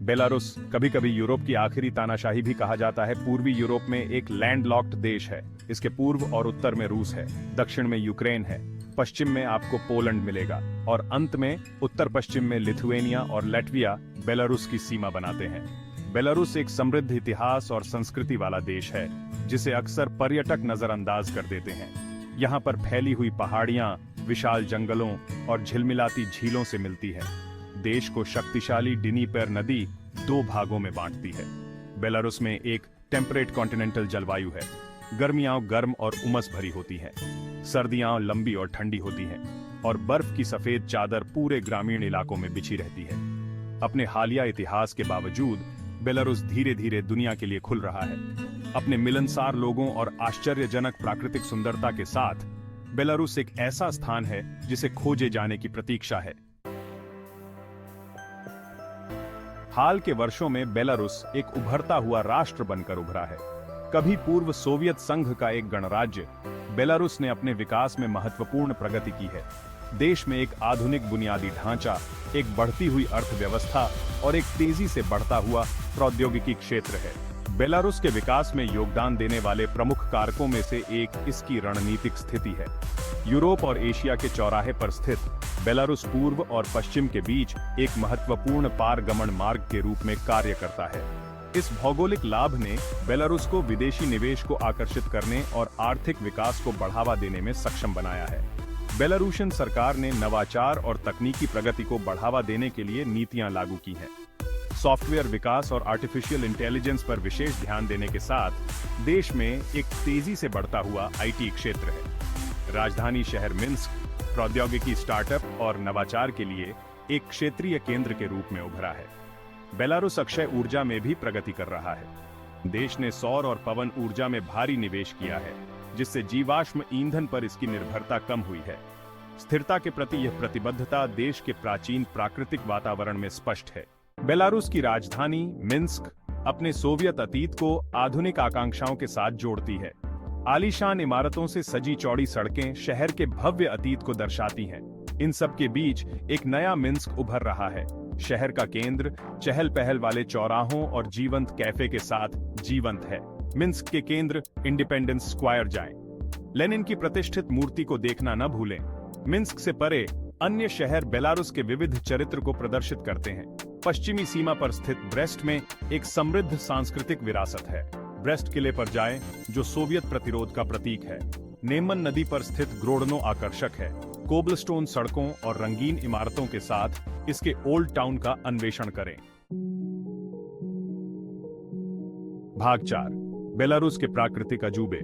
Belarus कभी कभी Europe की आखिरी तानाशाही भी कहा जाता है। पूर्वी यूरोप में एक लैंडलॉक्ड देश है। इसके पूर्व और उत्तर में रूस है, दक्षिण में यूक्रेन है, पश्चिम में आपको पोलैंड मिलेगा और अंत में उत्तर पश्चिम में लिथुएनिया और लैटविया बेलारूस की सीमा बनाते हैं। बेलारूस एक समृद्ध इतिहास और संस्कृति वाला देश है जिसे अक्सर पर्यटक नजरअंदाज कर देते हैं। यहाँ पर फैली हुई पहाड़ियां विशाल जंगलों और झिलमिलाती झीलों से मिलती है। देश को शक्तिशाली डिनीपर नदी दो भागों में बांटती है। बेलारूस में एक टेम्परेट कॉन्टिनेंटल जलवायु है। गर्मियां गर्म और उमस भरी होती हैं, सर्दियां लंबी और ठंडी होती हैं और बर्फ की सफेद चादर पूरे ग्रामीण इलाकों में बिछी रहती है। अपने हालिया इतिहास के बावजूद बेलारूस धीरे धीरे दुनिया के लिए खुल रहा है। अपने मिलनसार लोगों और आश्चर्यजनक प्राकृतिक सुंदरता के साथ बेलारूस एक ऐसा स्थान है जिसे खोजे जाने की प्रतीक्षा है। हाल के वर्षों में बेलारूस एक उभरता हुआ राष्ट्र बनकर उभरा है। कभी पूर्व सोवियत संघ का एक गणराज्य, बेलारूस ने अपने विकास में महत्वपूर्ण प्रगति की है। देश में एक आधुनिक बुनियादी ढांचा, एक बढ़ती हुई अर्थव्यवस्था और एक तेजी से बढ़ता हुआ प्रौद्योगिकी क्षेत्र है। बेलारूस के विकास में योगदान देने वाले प्रमुख कारकों में से एक इसकी रणनीतिक स्थिति है। यूरोप और एशिया के चौराहे पर स्थित बेलारूस पूर्व और पश्चिम के बीच एक महत्वपूर्ण पारगमन मार्ग के रूप में कार्य करता है। इस भौगोलिक लाभ ने बेलारूस को विदेशी निवेश को आकर्षित करने और आर्थिक विकास को बढ़ावा देने में सक्षम बनाया है। बेलारूशियन सरकार ने नवाचार और तकनीकी प्रगति को बढ़ावा देने के लिए नीतियां लागू की हैं। सॉफ्टवेयर विकास और आर्टिफिशियल इंटेलिजेंस पर विशेष ध्यान देने के साथ देश में एक तेजी से बढ़ता हुआ आईटी क्षेत्र है। राजधानी शहर मिन्स्क प्रौद्योगिकी, स्टार्टअप और नवाचार के लिए एक क्षेत्रीय केंद्र के रूप में उभरा है। बेलारूस अक्षय ऊर्जा में भी प्रगति कर रहा है। देश ने सौर और पवन ऊर्जा में भारी निवेश किया है, जिससे जीवाश्म ईंधन पर इसकी निर्भरता कम हुई है। स्थिरता के प्रति यह प्रतिबद्धता देश के प्राचीन प्राकृतिक वातावरण में स्पष्ट है। बेलारूस की राजधानी मिन्स्क अपने सोवियत अतीत को आधुनिक आकांक्षाओं के साथ जोड़ती है। आलीशान इमारतों से सजी चौड़ी सड़कें शहर के भव्य अतीत को दर्शाती हैं। इन सब के बीच एक नया मिन्स्क उभर रहा है। शहर का केंद्र चहल पहल वाले चौराहों और जीवंत कैफे के साथ जीवंत है। मिन्स्क के केंद्र इंडिपेंडेंस स्क्वायर जाएं। लेनिन की प्रतिष्ठित मूर्ति को देखना न भूलें। मिन्स्क से परे अन्य शहर बेलारूस के विविध चरित्र को प्रदर्शित करते हैं। पश्चिमी सीमा पर स्थित ब्रेस्ट में एक समृद्ध सांस्कृतिक विरासत है। ब्रेस्ट किले पर जाएं, जो सोवियत प्रतिरोध का प्रतीक है। नेमन नदी पर स्थित ग्रोडनो आकर्षक है। कोबलस्टोन सड़कों और रंगीन इमारतों के साथ इसके ओल्ड टाउन का अन्वेषण करें। भाग 4, बेलारूस के प्राकृतिक अजूबे।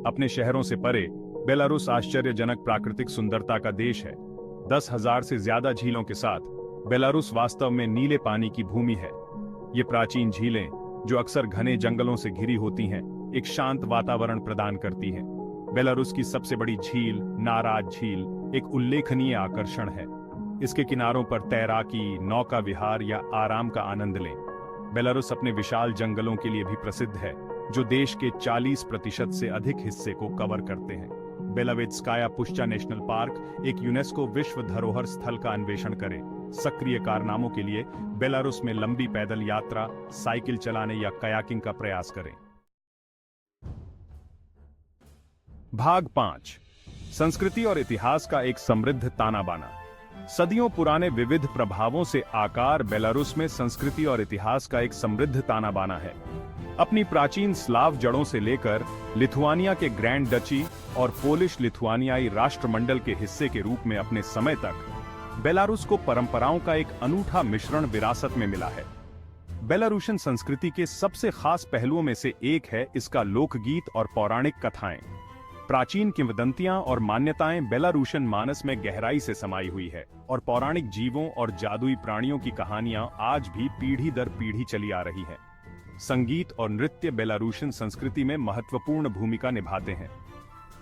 अपने शहरों से परे बेलारूस आश्चर्यजनक प्राकृतिक सुंदरता का देश है। 10,000 से ज्यादा झीलों के साथ बेलारूस वास्तव में नीले पानी की भूमि है। ये प्राचीन झीलें, जो अक्सर घने जंगलों से घिरी होती हैं, एक शांत वातावरण प्रदान करती हैं। बेलारूस की सबसे बड़ी झील नाराज झील एक उल्लेखनीय आकर्षण है। इसके किनारों पर तैराकी, नौका विहार या आराम का आनंद लें। बेलारूस अपने विशाल जंगलों के लिए भी प्रसिद्ध है, जो देश के 40% से अधिक हिस्से को कवर करते हैं। बेलावेत्स्काया पुश्चा नेशनल पार्क एक यूनेस्को विश्व धरोहर स्थल का अन्वेषण करें। सक्रिय कारनामों के लिए बेलारूस में लंबी पैदल यात्रा, साइकिल चलाने या कयाकिंग का प्रयास करें। भाग 5, संस्कृति और इतिहास का एक समृद्ध ताना बाना। सदियों पुराने विविध प्रभावों से आकार बेलारूस में संस्कृति और इतिहास का एक समृद्ध ताना बाना है। अपनी प्राचीन स्लाव जड़ों से लेकर लिथुआनिया के ग्रैंड डची और पोलिश लिथुआनियाई राष्ट्रमंडल के हिस्से के रूप में अपने समय तक बेलारूस को परंपराओं का एक अनूठा मिश्रण विरासत में मिला है। बेलारूशियन संस्कृति के सबसे खास पहलुओं में से एक है इसका लोकगीत और पौराणिक कथाएं। प्राचीन किंवदंतियां और मान्यताएं बेलारूशियन मानस में गहराई से समाई हुई है और पौराणिक जीवों और जादुई प्राणियों की कहानियां आज भी पीढ़ी दर पीढ़ी चली आ रही हैं। संगीत और नृत्य बेलारूशियन संस्कृति में महत्वपूर्ण भूमिका निभाते हैं।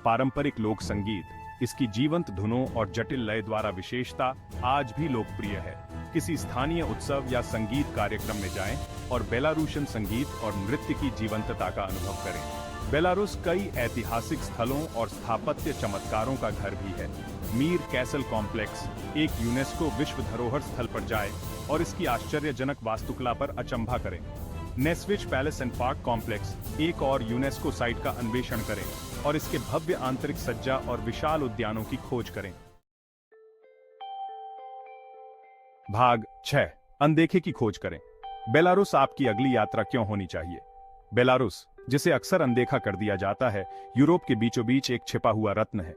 पारंपरिक लोक संगीत, इसकी जीवंत धुनों और जटिल लय द्वारा विशेषता आज भी लोकप्रिय है। किसी स्थानीय उत्सव या संगीत कार्यक्रम में जाएं और बेलारूशियन संगीत और नृत्य की जीवंतता का अनुभव करें। बेलारूस कई ऐतिहासिक स्थलों और स्थापत्य चमत्कारों का घर भी है। मीर कैसल कॉम्प्लेक्स एक यूनेस्को विश्व धरोहर स्थल पर जाए और इसकी आश्चर्यजनक वास्तुकला पर अचंभा करें। नेस्विच पैलेस एंड पार्क कॉम्प्लेक्स एक और यूनेस्को साइट का अन्वेषण करें और इसके भव्य आंतरिक सज्जा और विशाल उद्यानों की खोज करें। भाग 6 अनदेखे की खोज करें। बेलारूस आपकी अगली यात्रा क्यों होनी चाहिए? बेलारूस, जिसे अक्सर अनदेखा कर दिया जाता है, यूरोप के बीचों बीच एक छिपा हुआ रत्न है।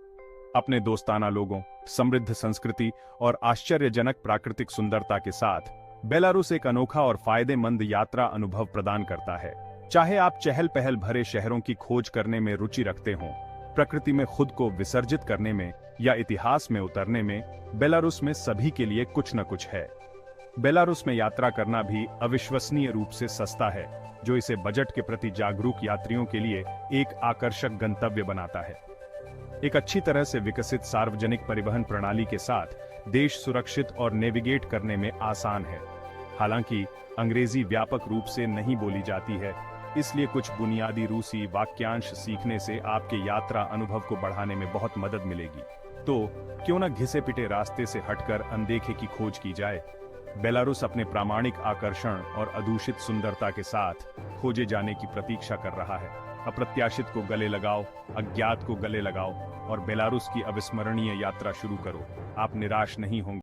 अपने दोस्ताना लोगों, समृद्ध संस्कृति और आश्चर्यजनक प्राकृतिक सुंदरता के साथ बेलारूस एक अनोखा और फायदेमंद यात्रा अनुभव प्रदान करता है। चाहे आप चहल पहल भरे शहरों की खोज करने में रुचि रखते हों, प्रकृति में खुद को विसर्जित करने में या इतिहास में उतरने में, बेलारूस में सभी के लिए कुछ न कुछ है। बेलारूस में यात्रा करना भी अविश्वसनीय रूप से सस्ता है, जो इसे बजट के प्रति जागरूक यात्रियों के लिए एक आकर्षक गंतव्य बनाता है। एक अच्छी तरह से विकसित सार्वजनिक परिवहन प्रणाली के साथ देश सुरक्षित और नेविगेट करने में आसान है। हालांकि अंग्रेजी व्यापक रूप से नहीं बोली जाती है, इसलिए कुछ बुनियादी रूसी वाक्यांश सीखने से आपके यात्रा अनुभव को बढ़ाने में बहुत मदद मिलेगी। तो क्यों न घिसे पिटे रास्ते से हटकर अनदेखे की खोज की जाए। बेलारूस अपने प्रामाणिक आकर्षण और अदूषित सुंदरता के साथ खोजे जाने की प्रतीक्षा कर रहा है। अप्रत्याशित को गले लगाओ, अज्ञात को गले लगाओ और बेलारूस की अविस्मरणीय यात्रा शुरू करो। आप निराश नहीं होंगे।